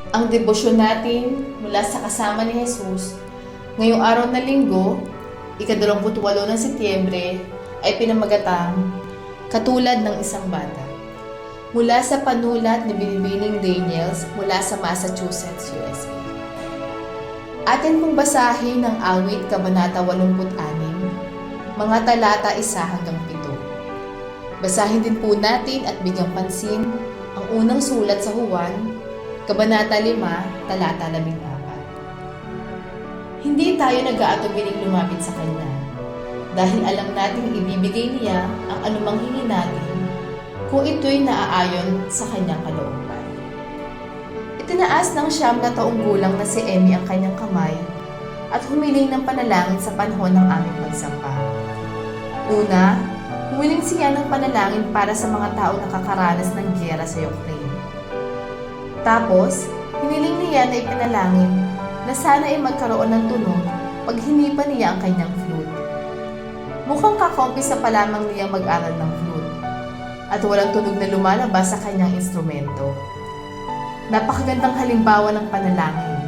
Ang debosyon natin mula sa kasama ni Jesus ngayong araw na linggo, ika-28 ng Setyembre, ay pinamagatang Katulad ng Isang Bata. Mula sa panulat ni Binibining Daniels mula sa Massachusetts, USA. Atin pong basahin ng Awit, Kabanata 86, mga talata 1 hanggang 7. Basahin din po natin at bigyang pansin ang unang sulat sa Juan, Kabanata 5, talata 14. Hindi tayo nag-aatubiling lumapit sa Kanya dahil alam nating ibibigay niya ang anumang hingi natin kung ito'y naaayon sa Kanyang kalooban. Itinaas ng 9 na taong gulang na si Emmy ang kanyang kamay at humiling ng panalangin sa panahon ng aming pagsamba. Una, humiling siya ng panalangin para sa mga taong nakakaranas ng giyera sa Ukraine. Tapos, hiniling niya na ipinalangin na sana ay magkaroon ng tunog pag hinipan niya ang kanyang flute. Mukhang kakumpisa pa lamang niya mag-aral ng flute at walang tunog na lumalabas sa kanyang instrumento. Napakagandang halimbawa ng panalangin.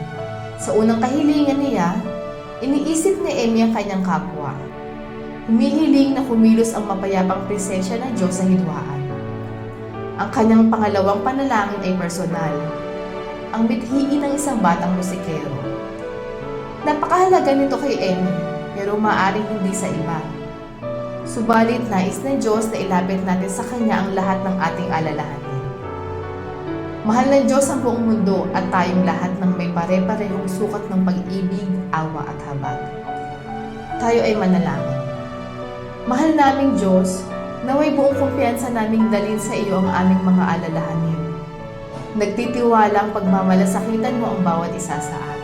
Sa unang kahilingan niya, iniisip ni Emmy ang kanyang kapwa. Humihiling na kumilos ang mapayapang presensya ng Diyos sa hidwaan. Ang kanyang pangalawang panalangin ay personal, ang bithiin ng isang batang musikero. Napakahalaga nito kay Emmy, pero maaaring hindi sa iba. Subalit nais ng Diyos na ilapit natin sa Kanya ang lahat ng ating alalahanin. Mahal ng Diyos ang buong mundo at tayong lahat ng may pare-parehong sukat ng pag-ibig, awa at habag. Tayo ay manalangin. Mahal naming Diyos, naway buong kumpiyansa naming dalhin sa iyo ang aming mga alalahanin. Nagtitiwalang pagmamalasakitan mo ang bawat isa sa amin.